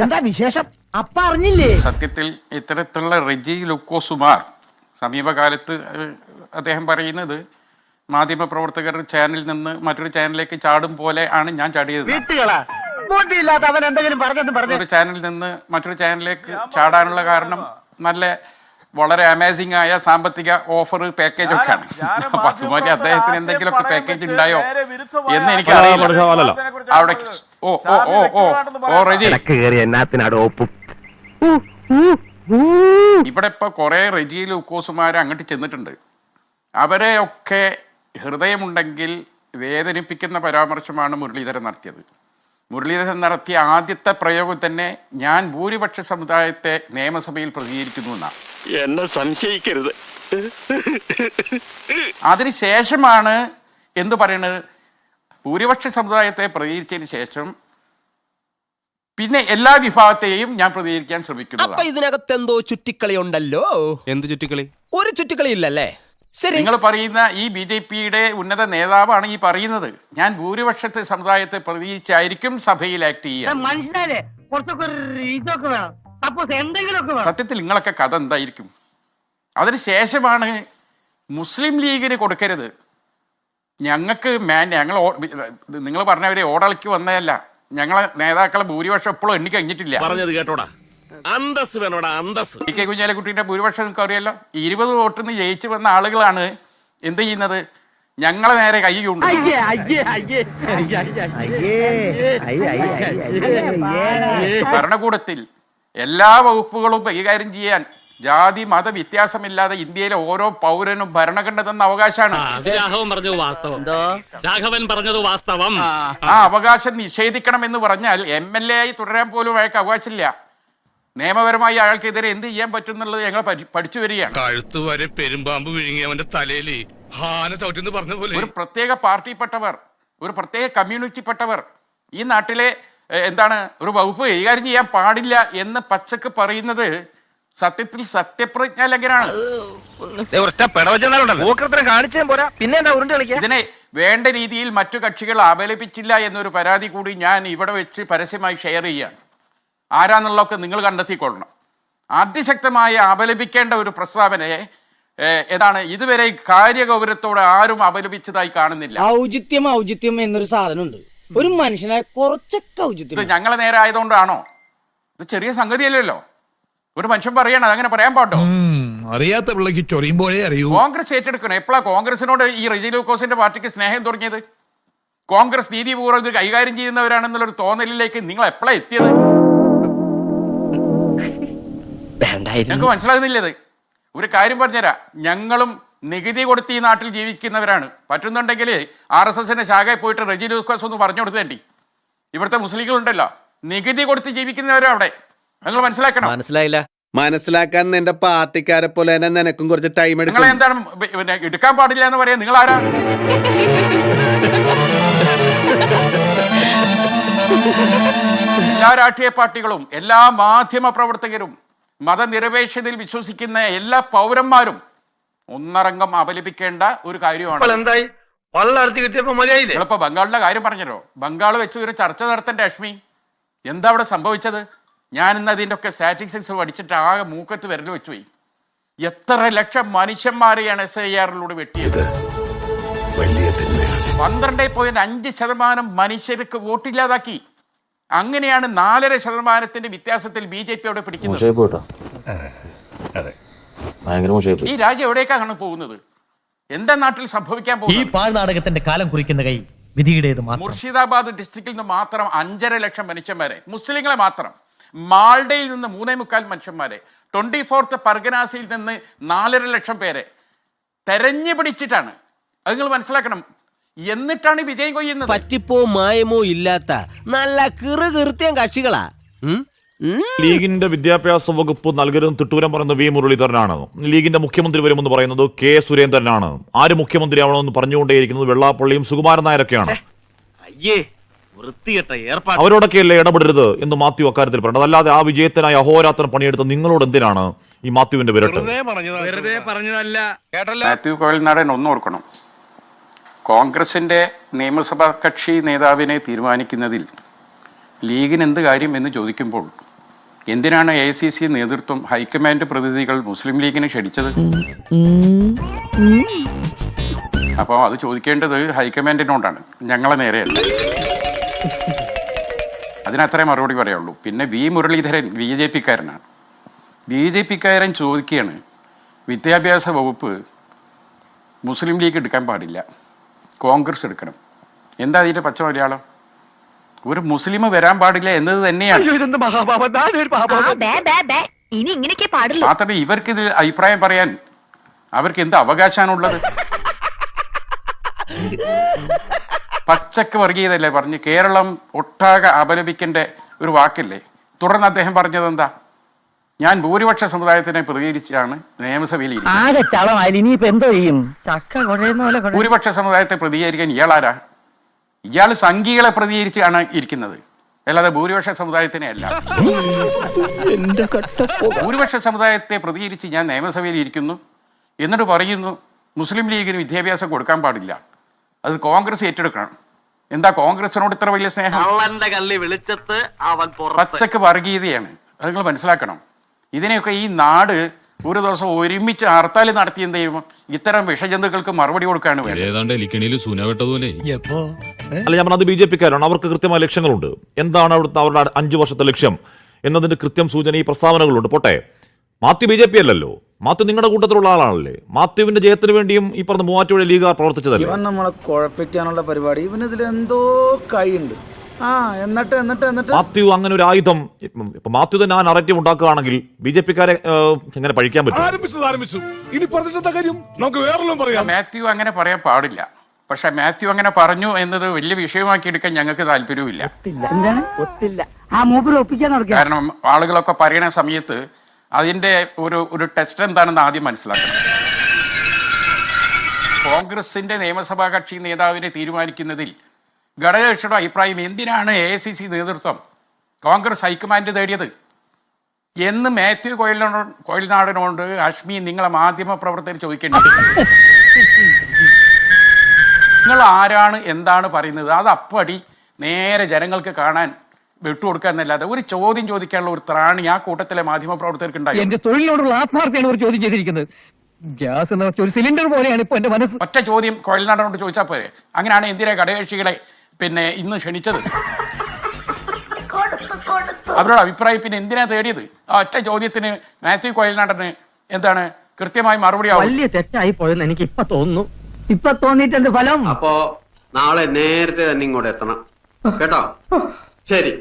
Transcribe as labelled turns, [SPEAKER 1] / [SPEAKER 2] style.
[SPEAKER 1] എന്താ വിശേഷം? അപ്പ അറിഞ്ഞില്ലേ?
[SPEAKER 2] സത്യത്തിൽ ഇത്തരത്തിലുള്ള റെജി ലൂക്കോസുമാർ സമീപകാലത്ത് അദ്ദേഹം പറയുന്നത് മാധ്യമപ്രവർത്തകർ ചാനലിൽ നിന്ന് മറ്റൊരു ചാനലിലേക്ക് ചാടും പോലെ ആണ് ഞാൻ ചാടിയത്. ഒരു ചാനലിൽ നിന്ന് മറ്റൊരു ചാനലിലേക്ക് ചാടാനുള്ള കാരണം വളരെ അമേസിംഗ് ആയ സാമ്പത്തിക ഓഫർ പാക്കേജ് ഒക്കെയാണ്. അപ്പൊ അതുപോലെ അദ്ദേഹത്തിന് എന്തെങ്കിലുമൊക്കെ പാക്കേജ് ഉണ്ടായോ എന്ന് എനിക്കറിയില്ല. അവിടെ ഇവിടെ ഇപ്പൊ കുറെ റെജി ലൂക്കോസുമാർ അങ്ങോട്ട് ചെന്നിട്ടുണ്ട്. അവരെ ഒക്കെ ഹൃദയമുണ്ടെങ്കിൽ വേദനിപ്പിക്കുന്ന പരാമർശമാണ് മുരളീധരൻ നടത്തിയത്. മുരളീധരൻ നടത്തിയ ആദ്യത്തെ പ്രയോഗം തന്നെ ഞാൻ ഭൂരിപക്ഷ സമുദായത്തെ നിയമസഭയിൽ പ്രതികരിക്കുന്നു എന്നാണ്.
[SPEAKER 3] എന്നെ സംശയിക്കരുത്.
[SPEAKER 2] അതിനുശേഷമാണ് എന്തു പറയുന്നത്, ഭൂരിപക്ഷ സമുദായത്തെ പ്രതികരിച്ചതിന് ശേഷം പിന്നെ എല്ലാ വിഭാഗത്തെയും ഞാൻ പ്രതികരിക്കാൻ ശ്രമിക്കുന്നു.
[SPEAKER 4] അപ്പൊ ഇതിനകത്ത് എന്തോ ചുറ്റിക്കളി ഉണ്ടല്ലോ.
[SPEAKER 5] എന്ത് ചുറ്റിക്കളി?
[SPEAKER 4] ഒരു ചുറ്റിക്കളി ഇല്ലല്ലേ? ശരി,
[SPEAKER 2] നിങ്ങൾ പറയുന്ന ഈ BJPയുടെ ഉന്നത നേതാവാണ് ഈ പറയുന്നത്. ഞാൻ ഭൂരിപക്ഷത്തെ സമുദായത്തെ പ്രതികരിച്ചായിരിക്കും സഭയിൽ ആക്ട് ചെയ്യുക. സത്യത്തിൽ നിങ്ങളൊക്കെ കഥ എന്തായിരിക്കും? അതിനുശേഷമാണ് മുസ്ലിം ലീഗിന് കൊടുക്കരുത്, ഞങ്ങൾക്ക് ഞങ്ങൾ നിങ്ങൾ പറഞ്ഞവരെ ഓടളിക്ക് വന്നതല്ല, ഞങ്ങളെ നേതാക്കളെ ഭൂരിപക്ഷം എപ്പോഴും എണ്ണി കഴിഞ്ഞിട്ടില്ല.
[SPEAKER 3] പറഞ്ഞത് കേട്ടോടാ, അന്തസ് വേണോടാ, അന്തസ്.
[SPEAKER 2] കെ കുഞ്ഞാലിക്കുട്ടിന്റെ ഭൂരിപക്ഷം നിങ്ങൾക്ക് അറിയാലോ. 20 വോട്ടിൽ നിന്ന് ജയിച്ചു വന്ന ആളുകളാണ് എന്ത് ചെയ്യുന്നത്, ഞങ്ങളെ നേരെ കൈ കൊണ്ട് ഭരണകൂടത്തിൽ എല്ലാ വകുപ്പുകളും കൈകാര്യം ചെയ്യാൻ ജാതി മത വ്യത്യാസമില്ലാതെ ഇന്ത്യയിലെ ഓരോ പൗരനും ഭരണഘടന തന്ന അവകാശമാണ്. ആ അവകാശം നിഷേധിക്കണം എന്ന് പറഞ്ഞാൽ MLA ആയി തുടരാൻ പോലും അയാൾക്ക് അവകാശമില്ല. നിയമപരമായി അയാൾക്കെതിരെ എന്ത് ചെയ്യാൻ പറ്റും എന്നുള്ളത് ഞങ്ങൾ പഠിച്ചു വരികയാണ്.
[SPEAKER 6] കഴുത്ത് വരെ പെരുമ്പാമ്പ് വിഴുങ്ങി അവന്റെ തലയിൽ പറഞ്ഞ പോലെ
[SPEAKER 2] ഒരു പ്രത്യേക പാർട്ടിപ്പെട്ടവർ, ഒരു പ്രത്യേക കമ്മ്യൂണിറ്റിപ്പെട്ടവർ ഈ നാട്ടിലെ ഒരു വകുപ്പ് കൈകാര്യം ചെയ്യാൻ പാടില്ല എന്ന് പച്ചക്ക് പറയുന്നത് സത്യത്തിൽ സത്യപ്രതിജ്ഞാ ലംഘനമാണ്. ഇതിനെ വേണ്ട രീതിയിൽ മറ്റു കക്ഷികൾ അപലപിച്ചില്ല എന്നൊരു പരാതി കൂടി ഞാൻ ഇവിടെ വെച്ച് പരസ്യമായി ഷെയർ ചെയ്യാണ്. ആരാന്നുള്ളതൊക്കെ നിങ്ങൾ കണ്ടെത്തിക്കൊള്ളണം. അതിശക്തമായി അപലപിക്കേണ്ട ഒരു പ്രസ്താവനയെ ഇതുവരെ കാര്യഗൗരവത്തോടെ ആരും അപലപിച്ചതായി കാണുന്നില്ല.
[SPEAKER 7] ഔചിത്യം എന്നൊരു സാധനമുണ്ട്. ഒരു മനുഷ്യനായ കുറച്ചൊക്കെ ഔചിത്യം
[SPEAKER 2] ഞങ്ങളെ നേരെ ആയതുകൊണ്ടാണോ? ഇത് ചെറിയ സംഗതിയല്ലല്ലോ. ഒരു മനുഷ്യൻ പറയണം, അതങ്ങനെ പറയാൻ പാട്ടോ?
[SPEAKER 6] അറിയാത്ത പിള്ളക്ക് ചൊറിയുമ്പോഴേ അറിയൂ.
[SPEAKER 2] കോൺഗ്രസ് ഏറ്റെടുക്കണം. എപ്പോഴാ കോൺഗ്രസിനോട് ഈ റെജി ലൂക്കോസിന്റെ പാർട്ടിക്ക് സ്നേഹം തുടങ്ങിയത്? കോൺഗ്രസ് നീതിപൂർവ്വം ഇത് കൈകാര്യം ചെയ്യുന്നവരാണെന്നുള്ളൊരു തോന്നലിലേക്ക് നിങ്ങൾ എപ്പോഴാ എത്തിയത്? ഞങ്ങൾക്ക് മനസ്സിലാകുന്നില്ലത്. ഒരു കാര്യം പറഞ്ഞുതരാം, ഞങ്ങളും നികുതി കൊടുത്ത് ഈ നാട്ടിൽ ജീവിക്കുന്നവരാണ്. പറ്റുന്നുണ്ടെങ്കിൽ RSSന്റെ ശാഖയിൽ പോയിട്ട് റെജി ലൂക്കോസ് ഒന്ന് പറഞ്ഞു കൊടുത്തേണ്ടി. ഇവിടുത്തെ മുസ്ലിങ്ങളുണ്ടല്ലോ, നികുതി കൊടുത്ത് ജീവിക്കുന്നവരാ അവിടെ. നിങ്ങൾ മനസ്സിലാക്കണം.
[SPEAKER 4] മനസ്സിലായില്ല.
[SPEAKER 5] മനസ്സിലാക്കാൻ എന്റെ പാർട്ടിക്കാരെ പോലെ തന്നെ നിനക്കും കുറച്ച് ടൈം എടുക്കും.
[SPEAKER 2] നിങ്ങൾ എന്താണ് എടുക്കാൻ പാടില്ല എന്ന് പറയാ? നിങ്ങൾ ആരാ? എല്ലാ രാഷ്ട്രീയ പാർട്ടികളും, എല്ലാ മാധ്യമ പ്രവർത്തകരും, മതനിരപേക്ഷതയിൽ വിശ്വസിക്കുന്ന എല്ലാ പൗരന്മാരും ഒന്നടങ്കം അപലപിക്കേണ്ട ഒരു കാര്യമാണ്. ഇപ്പൊ ബംഗാളിന്റെ കാര്യം പറഞ്ഞല്ലോ. ബംഗാൾ വെച്ച് ഒരു ചർച്ച നടത്തേണ്ട അശ്മി, എന്താ അവിടെ സംഭവിച്ചത്? ഞാൻ ഇന്ന് അതിൻ്റെ ഒക്കെ സ്റ്റാറ്റിസ്റ്റിക്സ് പഠിച്ചിട്ട് ആകെ മൂക്കത്ത് വിരൽ വെച്ചു പോയി. എത്ര ലക്ഷം മനുഷ്യന്മാരെയാണ് SIR-ലൂടെ വെട്ടിയത്? 12.5% മനുഷ്യർക്ക് വോട്ടില്ലാതാക്കി. അങ്ങനെയാണ് 4.5% വ്യത്യാസത്തിൽ BJP അവിടെ പിടിക്കുന്നത്. ഈ രാജ്യം എവിടേക്കാണ് പോകുന്നത്? എന്താ നാട്ടിൽ സംഭവിക്കാൻ പോകുന്നത്?
[SPEAKER 1] ഈ പാഴ്നാടകത്തിന്റെ കാലം കുറിക്കുന്ന കൈ വിധിയുടേത്.
[SPEAKER 2] മുർഷിദാബാദ് ഡിസ്ട്രിക്റ്റിൽ നിന്ന് മാത്രം 5.5 ലക്ഷം മനുഷ്യന്മാരെ, മുസ്ലിങ്ങളെ മാത്രം. മാൾഡയിൽ നിന്ന് 3.25 മനുഷ്യന്മാരെ, 24th പർഗനാസിൽ നിന്ന് 4.5 ലക്ഷം പേരെ തെരഞ്ഞു പിടിച്ചിട്ടാണ്. അത് നിങ്ങൾ മനസ്സിലാക്കണം. എന്നിട്ടാണ് വിജയം കൊയ്യുന്നത്.
[SPEAKER 4] പറ്റിപ്പോ മായമോ ഇല്ലാത്ത നല്ല കീർത്തിയ കക്ഷികളാ.
[SPEAKER 8] ലീഗിന്റെ വിദ്യാഭ്യാസ വകുപ്പ് നൽകരുതെന്ന് തിട്ടൂരം പറയുന്നത് V മുരളീധരനാണ്. ലീഗിന്റെ മുഖ്യമന്ത്രി വരുമെന്ന് പറയുന്നത് K സുരേന്ദ്രനാണ്. ആര് മുഖ്യമന്ത്രിയാവണമെന്ന് പറഞ്ഞുകൊണ്ടേയിരിക്കുന്നത് വെള്ളാപ്പള്ളിയും സുകുമാരൻ നായരൊക്കെയാണ്. അവരോടൊക്കെയല്ലേ ഇടപെടരുത് എന്ന് മാത്യു അക്കാര്യത്തിൽ പറഞ്ഞത്. അല്ലാതെ ആ വിജയത്തിനായി അഹോരാത്രം പണിയെടുത്ത നിങ്ങളോട് എന്തിനാണ് ഈ മാത്യുവിന്റെ വിരട്ട്?
[SPEAKER 2] മാത്യു കോയൽനാടൻ ഒന്നോർക്കണം, കോൺഗ്രസിന്റെ നിയമസഭാ കക്ഷി നേതാവിനെ തീരുമാനിക്കുന്നതിൽ ലീഗിന് എന്ത് കാര്യം എന്ന് ചോദിക്കുമ്പോൾ എന്തിനാണ് AICC നേതൃത്വം ഹൈക്കമാൻഡ് പ്രതിനിധികൾ മുസ്ലിം ലീഗിനെ ക്ഷണിച്ചത്? അപ്പോൾ അത് ചോദിക്കേണ്ടത് ഹൈക്കമാൻഡിനോടാണ്, ഞങ്ങളെ നേരെയല്ല. അതിനത്രേ മറുപടി പറയുള്ളൂ. പിന്നെ വി മുരളീധരൻ BJP-കാരനാണ്. BJP-കാരൻ ചോദിക്കുകയാണ്, വിദ്യാഭ്യാസ വകുപ്പ് മുസ്ലിം ലീഗ് എടുക്കാൻ പാടില്ല, കോൺഗ്രസ് എടുക്കണം. എന്താ അതിൻ്റെ പച്ച മലയാളം? ഒരു മുസ്ലിം വരാൻ പാടില്ല എന്നത് തന്നെയാണ്.
[SPEAKER 9] ഇനി ഇങ്ങനെയൊക്കെ പാടില്ല.
[SPEAKER 2] മാത്രമേ ഇവർക്ക് ഇത് അഭിപ്രായം പറയാൻ അവർക്ക് എന്ത് അവകാശമാണുള്ളത്? പച്ചക്ക് വർഗീയതല്ലേ പറഞ്ഞ് കേരളം ഒട്ടാകെ അപലപിക്കേണ്ട ഒരു വാക്കല്ലേ? തുടർന്ന് അദ്ദേഹം പറഞ്ഞത് എന്താ? ഞാൻ ഭൂരിപക്ഷ സമുദായത്തിനെ പ്രതികരിച്ചാണ് നിയമസഭയിൽ ഭൂരിപക്ഷ സമുദായത്തെ പ്രതികരിക്കാൻ ഇയാളാരാ? ഇയാൾ സംഘികളെ പ്രതികരിച്ചാണ് ഇരിക്കുന്നത്, അല്ലാതെ ഭൂരിപക്ഷ സമുദായത്തിനെ അല്ല. ഭൂരിപക്ഷ സമുദായത്തെ പ്രതികരിച്ച് ഞാൻ നിയമസഭയിൽ ഇരിക്കുന്നു, എന്നിട്ട് പറയുന്നു മുസ്ലിം ലീഗിന് വിദ്യാഭ്യാസം കൊടുക്കാൻ പാടില്ല, അത് കോൺഗ്രസ് ഏറ്റെടുക്കണം. എന്താ കോൺഗ്രസിനോട് ഇത്ര വലിയ സ്നേഹം? പച്ചക്ക് വർഗീയതയാണ്, അത് നിങ്ങൾ മനസ്സിലാക്കണം. ഇതിനെയൊക്കെ ഈ നാട് ഒരു ദിവസം ഒരുമിച്ച് ഹർത്താൽ നടത്തി എന്ത് ചെയ്യുമ്പോൾ ഇത്തരം വിഷജന്തുക്കൾക്ക് മറുപടി കൊടുക്കാണ് വേണ്ടത്.
[SPEAKER 8] അല്ല, ഞാൻ പറഞ്ഞത് BJP-കാരാണ്, അവർക്ക് കൃത്യമായ ലക്ഷ്യങ്ങളുണ്ട്. എന്താണ് അവിടുത്തെ അവരുടെ 5 വർഷത്തെ ലക്ഷ്യം എന്നതിന്റെ കൃത്യം സൂചന ഈ പ്രസ്താവനകളുണ്ട്. പോട്ടെ, മാത്യു BJP അല്ലല്ലോ, മാത്യു നിങ്ങളുടെ കൂട്ടത്തിലുള്ള ആളാണല്ലേ. മാത്യുവിന്റെ ജയത്തിന് വേണ്ടിയും ഈ പറഞ്ഞ മൂവാറ്റുപുഴ ലീഗുകാർ പ്രവർത്തിച്ചതല്ലേ.
[SPEAKER 10] ഇവൻ നമ്മളെ കുഴപ്പിക്കാനുള്ള പരിപാടി, ഇവനിതിൽ എന്തോ കൈയുണ്ട്. എന്നിട്ട്
[SPEAKER 8] മാത്യു അങ്ങനെ ഒരു ആയുധം, ഇപ്പൊ മാത്യു തന്നെ ആ നറേറ്റീവ് ഉണ്ടാക്കുകയാണെങ്കിൽ BJP-കാരെ എങ്ങനെ പഴിക്കാൻ പറ്റും?
[SPEAKER 2] മാത്യു അങ്ങനെ പറയാൻ പാടില്ല. പക്ഷെ മാത്യു അങ്ങനെ പറഞ്ഞു എന്നത് വലിയ വിഷയമാക്കി എടുക്കാൻ ഞങ്ങൾക്ക് താല്പര്യവുമില്ല. കാരണം ആളുകളൊക്കെ പറയണ സമയത്ത് അതിന്റെ ഒരു ടെസ്റ്റ് എന്താണെന്ന് ആദ്യം മനസ്സിലാക്കണം. കോൺഗ്രസിന്റെ നിയമസഭാ കക്ഷി നേതാവിനെ തീരുമാനിക്കുന്നതിൽ ഘടകകക്ഷിയുടെ അഭിപ്രായം എന്തിനാണ് AICC നേതൃത്വം കോൺഗ്രസ് ഹൈക്കമാൻഡ് തേടിയത് എന്ന് മാത്യു കോയിൽനാടനോട് അഷ്മി നിങ്ങളെ മാധ്യമ പ്രവർത്തകർ ചോദിക്കേണ്ടത്. നിങ്ങൾ ആരാണ് എന്താണ് പറയുന്നത് അത് അപ്പടി നേരെ ജനങ്ങൾക്ക് കാണാൻ വിട്ടുകൊടുക്കുക എന്നല്ലാതെ ഒരു ചോദ്യം ചോദിക്കാനുള്ള ഒരു ത്രാണി ആ കൂട്ടത്തിലെ മാധ്യമ പ്രവർത്തകർക്ക് ഉണ്ടായി.
[SPEAKER 1] എന്റെ തൊഴിലിനോടുള്ള ആത്മാർത്ഥയാണ് ഒരു ചോദ്യം ചെയ്തിരിക്കുന്നത്. ഗ്യാസ് എന്ന ഒരു സിലിണ്ടർ പോലെയാണ് ഇപ്പൊ എന്റെ മനസ്സ്.
[SPEAKER 2] ഒറ്റ ചോദ്യം കോയിൽനാടനോട് ചോദിച്ചാൽ പോരെ? അങ്ങനെയാണ് എന്തിനാ ഘടകകക്ഷികളെ പിന്നെ ഇന്ന് ക്ഷണിച്ചത്? അവരുടെ അഭിപ്രായം പിന്നെ എന്തിനാ തേടിയത്? ആ ഒറ്റ ചോദ്യത്തിന് മാത്യു കോയിൽനാടന് എന്താണ് കൃത്യമായി മറുപടി ആവും.
[SPEAKER 1] വലിയ തെറ്റായി പോയെന്ന് എനിക്ക് ഇപ്പൊ തോന്നുന്നു. ഇപ്പൊ തോന്നിയിട്ട് എന്ത് ഫലം?
[SPEAKER 11] അപ്പോ നാളെ നേരത്തെ തന്നെ ഇങ്ങോട്ട് എത്തണം കേട്ടോ. ശരി.